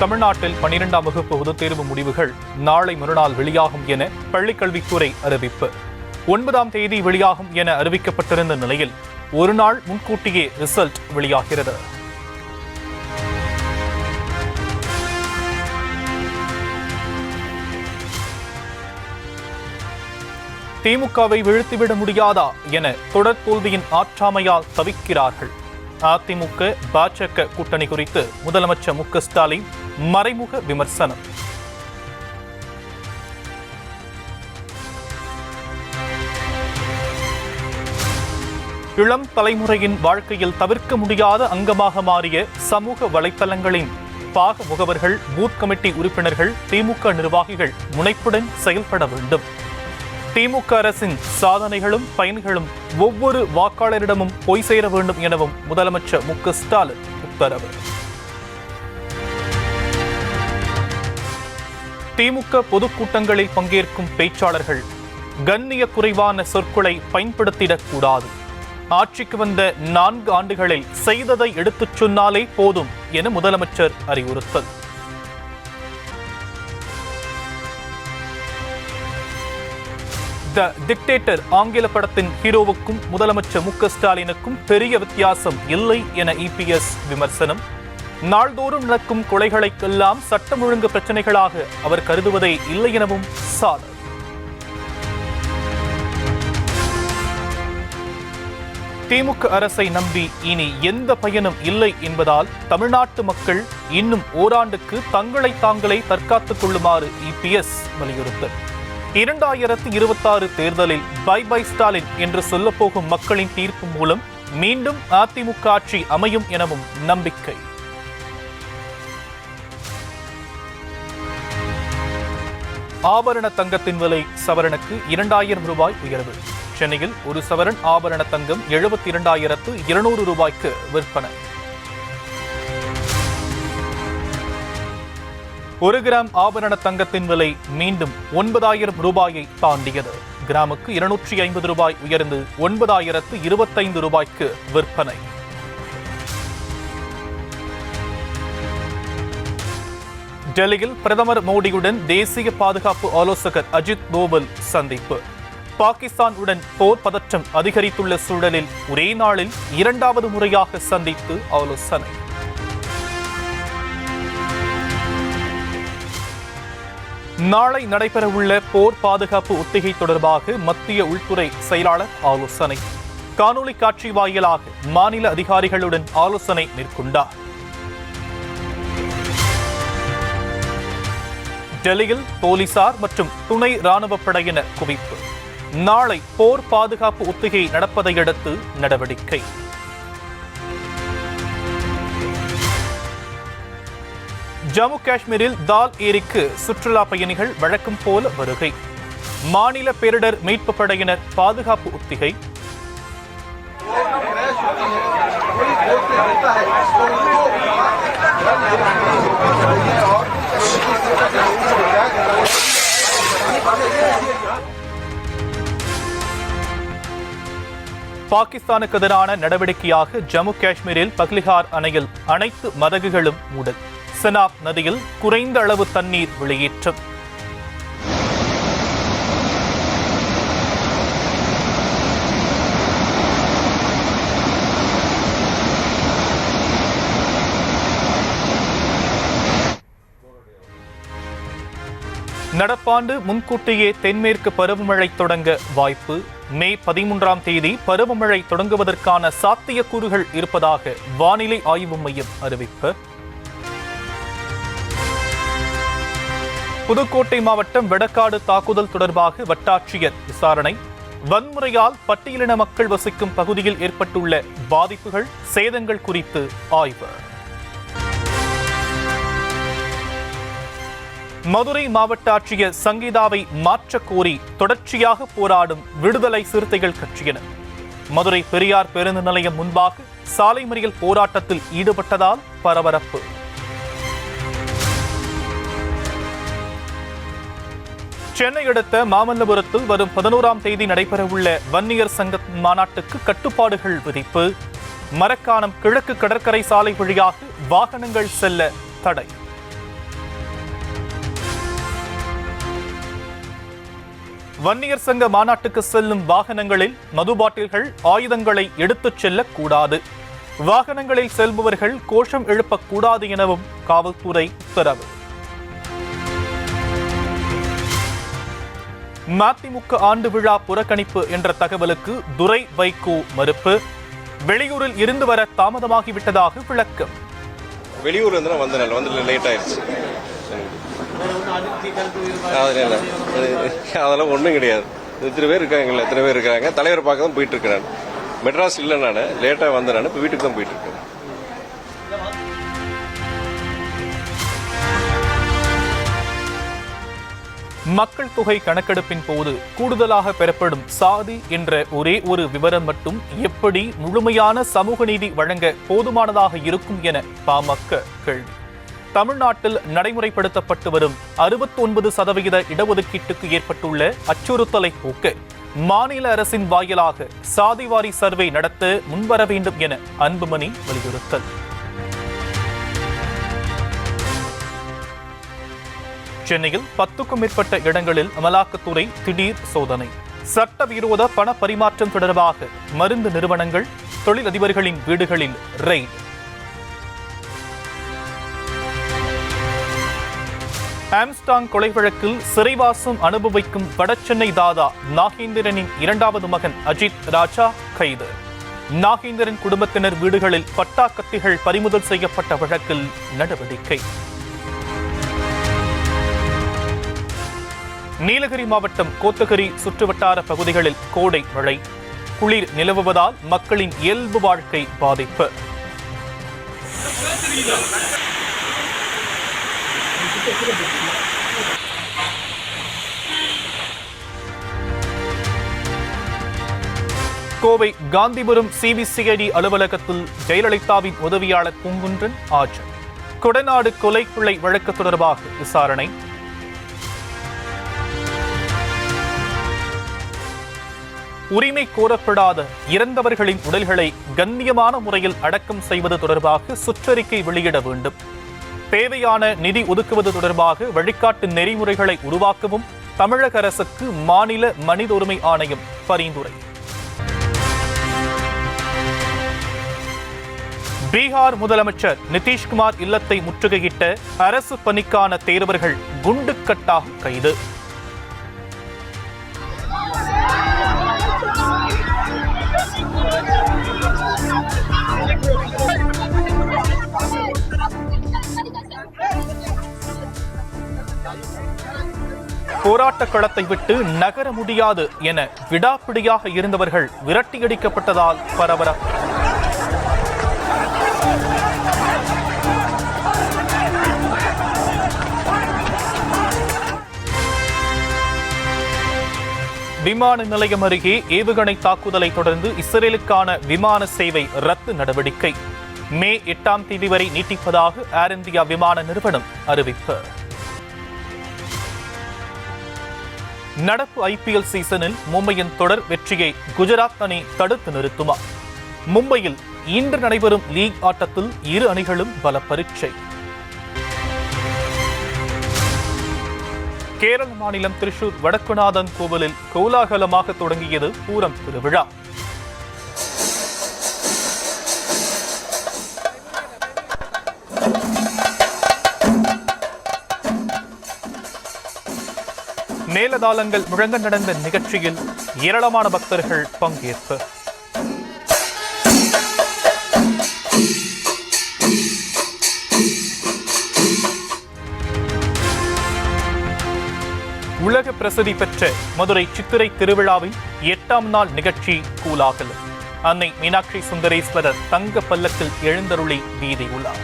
தமிழ்நாட்டில் 12ஆம் வகுப்பு பொதுத் தேர்வு முடிவுகள் நாளை மறுநாள் வெளியாகும் என பள்ளிக்கல்வித்துறை அறிவிப்பு. 9ஆம் தேதி வெளியாகும் என அறிவிக்கப்பட்டிருந்த நிலையில் ஒரு நாள் முன்கூட்டியே ரிசல்ட் வெளியாகிறது. திமுகவை வீழ்த்திவிட முடியாதா என தொடர் தோல்வியின் ஆற்றாமையால் தவிக்கிறார்கள். அதிமுக பாஜக கூட்டணி குறித்து முதலமைச்சர் மு க ஸ்டாலின் மறைமுக விமர்சனம். இளம் தலைமுறையின் வாழ்க்கையில் தவிர்க்க முடியாத அங்கமாக மாறிய சமூக வலைத்தளங்களின் பாக முகவர்கள், பூத் கமிட்டி உறுப்பினர்கள், திமுக நிர்வாகிகள் முனைப்புடன் செயல்பட வேண்டும். திமுக அரசின் சாதனைகளும் பயன்களும் ஒவ்வொரு வாக்காளரிடமும் போய் சேர வேண்டும் எனவும் முதலமைச்சர் மு க ஸ்டாலின் உத்தரவு. திமுக பொதுக்கூட்டங்களில் பங்கேற்கும் பேச்சாளர்கள் கண்ணிய குறைவான சொற்களை பயன்படுத்திடக்கூடாது. ஆட்சிக்கு வந்த 4 ஆண்டுகளில் செய்ததை எடுத்துச் சொன்னாலே போதும் என முதலமைச்சர் அறிவுறுத்தல். த டிக்டேட்டர் ஆங்கில படத்தின் ஹீரோவுக்கும் முதலமைச்சர் மு க ஸ்டாலினுக்கும் பெரிய வித்தியாசம் இல்லை என இபிஎஸ் விமர்சனம். நாள்தோறும் நடக்கும் கொலைகளுக்கெல்லாம் சட்டம் ஒழுங்கு பிரச்சனைகளாக அவர் கருதுவதே இல்லை எனவும் சாடல். திமுக அரசை நம்பி இனி எந்த பயனும் இல்லை என்பதால் தமிழ்நாட்டு மக்கள் இன்னும் ஓராண்டுக்கு தங்களை தாங்களே தற்காத்துக் கொள்ளுமாறு இபிஎஸ் வலியுறுத்தல். 2026 தேர்தலில் பை பை ஸ்டாலின் என்று சொல்லப்போகும் மக்களின் தீர்ப்பு மூலம் மீண்டும் அதிமுக ஆட்சி அமையும் எனவும் நம்பிக்கை. ஆபரண தங்கத்தின் விலை சவரனுக்கு 2000 ரூபாய் உயர்வு. சென்னையில் ஒரு சவரன் ஆபரண தங்கம் 72,200 ரூபாய்க்கு விற்பனை. 1 கிராம் ஆபரண தங்கத்தின் விலை மீண்டும் 9,000 ரூபாயை தாண்டியது. கிராமுக்கு 250 ரூபாய் உயர்ந்து 9,025 ரூபாய்க்கு விற்பனை. டெல்லியில் பிரதமர் மோடியுடன் தேசிய பாதுகாப்பு ஆலோசகர் அஜித் தோவல் சந்திப்பு. பாகிஸ்தானுடன் போர் பதற்றம் அதிகரித்துள்ள சூழலில் ஒரே நாளில் 2வது முறையாக சந்தித்து ஆலோசனை. நாளை நடைபெறவுள்ள போர் பாதுகாப்பு ஒத்திகை தொடர்பாக மத்திய உள்துறை செயலாளர் ஆலோசனை. காணொலி காட்சி வாயிலாக மாநில அதிகாரிகளுடன் ஆலோசனை மேற்கொண்டார். டெல்லியில் போலீசார் மற்றும் துணை ராணுவ படையினர் குவிப்பு. நாளை போர் பாதுகாப்பு ஒத்திகை நடப்பதையடுத்து நடவடிக்கை. ஜம்மு காஷ்மீரில் தால் ஏரிக்கு சுற்றுலா பயணிகள் வழக்கம் போல வருகை. மாநில பேரிடர் மீட்பு படையினர் பாதுகாப்பு ஒத்திகை. பாகிஸ்தானுக்கு எதிரான நடவடிக்கையாக ஜம்மு காஷ்மீரில் பக்லிஹார் அணையில் அனைத்து மதகுகளும் மூடல். செனாப் நதியில் குறைந்த அளவு தண்ணீர் வெளியேற்றம். நடப்பாண்டு முன்கூட்டியே தென்மேற்கு பருவமழை தொடங்க வாய்ப்பு. மே 13ஆம் தேதி பருவமழை தொடங்குவதற்கான சாத்தியக்கூறுகள் இருப்பதாக வானிலை ஆய்வு மையம் அறிவிப்பு. புதுக்கோட்டை மாவட்டம் வெடக்காடு தாக்குதல் தொடர்பாக வட்டாட்சியர் விசாரணை. வன்முறையால் பட்டியலின மக்கள் வசிக்கும் பகுதியில் ஏற்பட்டுள்ள பாதிப்புகள், சேதங்கள் குறித்து ஆய்வு. மதுரை மாவட்ட ஆட்சியர் சங்கீதாவை மாற்றக் கோரி தொடர்ச்சியாக போராடும் விடுதலை சிறுத்தைகள் கட்சியினர் மதுரை பெரியார் பேருந்து நிலையம் முன்பாக சாலை மறியல் போராட்டத்தில் ஈடுபட்டதால் பரபரப்பு. சென்னை அடுத்த மாமல்லபுரத்தில் வரும் 11ஆம் தேதி நடைபெறவுள்ள வன்னியர் சங்க மாநாட்டுக்கு கட்டுப்பாடுகள் விதிப்பு. மரக்காணம் கிழக்கு கடற்கரை சாலை வழியாக வாகனங்கள் செல்ல தடை. வன்னியர் சங்க மாநாட்டுக்கு செல்லும் வாகனங்களில் மது பாட்டில்கள், ஆயுதங்களை எடுத்துச் செல்லக்கூடாது. வாகனங்களில் செல்பவர்கள் கோஷம் எழுப்பக்கூடாது எனவும் காவல்துறை உத்தரவு. மதிமுக ஆண்டு விழா புறக்கணிப்பு என்ற தகவலுக்கு துரை வைகோ மறுப்பு. வெளியூரில் இருந்து வர தாமதமாகிவிட்டதாக விளக்கம். வெளியூர் வந்து லேட் ஆயிடுச்சு. அதெல்லாம் ஒன்றும் கிடையாது. எத்தனை பேர் இருக்காங்க, தலைவர் பார்க்க தான் போயிட்டு இருக்கிறேன். மெட்ராஸ் இல்லை, நான் லேட்டாக வந்தேன். இப்போ வீட்டுக்கு தான் போயிட்டு இருக்கேன். மக்கள் தொகை கணக்கெடுப்பின் போது கூடுதலாக பெறப்படும் சாதி என்ற ஒரே ஒரு விவரம் மட்டும் எப்படி முழுமையான சமூக நீதி வழங்க போதுமானதாக இருக்கும் என பாமக கேள்வி. தமிழ்நாட்டில் நடைமுறைப்படுத்தப்பட்டு வரும் 69% இடஒதுக்கீட்டுக்கு ஏற்பட்டுள்ள அச்சுறுத்தலை போக்க மாநில அரசின் வாயிலாக சாதிவாரி சர்வே நடத்த முன்வர வேண்டும் என அன்புமணி வலியுறுத்தல். சென்னையில் 10க்கும் மேற்பட்ட இடங்களில் அமலாக்கத்துறை திடீர் சோதனை. சட்டவிரோத பண பரிமாற்றம் தொடர்பாக மருந்து நிறுவனங்கள், தொழிலதிபர்களின் வீடுகளில் ரெய்ட். ஆம்ஸ்டாங் கொலை வழக்கில் சிறைவாசம் அனுபவிக்கும் வடசென்னை தாதா நாகேந்திரனின் 2வது மகன் அஜித் ராஜா கைது. நாகேந்திரன் குடும்பத்தினர் வீடுகளில் பட்டா கத்திகள் பறிமுதல் செய்யப்பட்ட வழக்கில் நடவடிக்கை. நீலகிரி மாவட்டம் கோத்தகிரி சுற்றுவட்டார பகுதிகளில் கோடை மழை. குளிர் நிலவுவதால் மக்களின் இயல்பு வாழ்க்கை பாதிப்பு. கோவை காந்திபுரம் சிபிசிஐடி அலுவலகத்தில் ஜெயலலிதாவின் உதவியாளர் பூங்குன்றன் ஆஜர். கொடநாடு கொலை கொள்ளை வழக்கு தொடர்பாக விசாரணை. உரிமை கோரப்படாத இறந்தவர்களின் உடல்களை கண்ணியமான முறையில் அடக்கம் செய்வது தொடர்பாக சுற்றறிக்கை வெளியிட வேண்டும். தேவையான நிதி ஒதுக்குவது தொடர்பாக வழிகாட்டு நெறிமுறைகளை உருவாக்கவும் தமிழக அரசுக்கு மாநில மனித உரிமை ஆணையம் பரிந்துரை. பீகார் முதலமைச்சர் நிதிஷ்குமார் இல்லத்தை முற்றுகையிட்ட அரசு பணிக்கான தேர்வர்கள் குண்டுக்கட்டாக கைது. போராட்ட களத்தை விட்டு நகர முடியாது என விடாப்பிடியாக இருந்தவர்கள் விரட்டியடிக்கப்பட்டதால் பரபரப்பு. விமான நிலையம் அருகே ஏவுகணை தாக்குதலை தொடர்ந்து இஸ்ரேலுக்கான விமான சேவை ரத்து நடவடிக்கை. மே 8ஆம் தேதி வரை நீட்டிப்பதாக ஏர் இந்தியா விமான நிறுவனம் அறிவிப்பு. நடப்பு ஐபிஎல் சீசனில் மும்பையின் தொடர் வெற்றியை குஜராத் அணி தடுத்து நிறுத்துமா? மும்பையில் இன்று நடைபெறும் லீக் ஆட்டத்தில் இரு அணிகளும் பல பரீட்சை. கேரள மாநிலம் திருச்சூர் வடக்குநாதன் கோவிலில் கோலாகலமாக தொடங்கியது பூரம் திருவிழா. மேலதாளங்கள் முழங்க நடந்த நிகழ்ச்சியில் ஏராளமான பக்தர்கள் பங்கேற்பு. உலக பிரசித்தி பெற்ற மதுரை சித்திரை திருவிழாவின் 8ஆம் நாள் நிகழ்ச்சி கோலாகலம். அன்னை மீனாட்சி சுந்தரேஸ்வரர் தங்க பல்லக்கில் எழுந்தருளி வீதி உலா.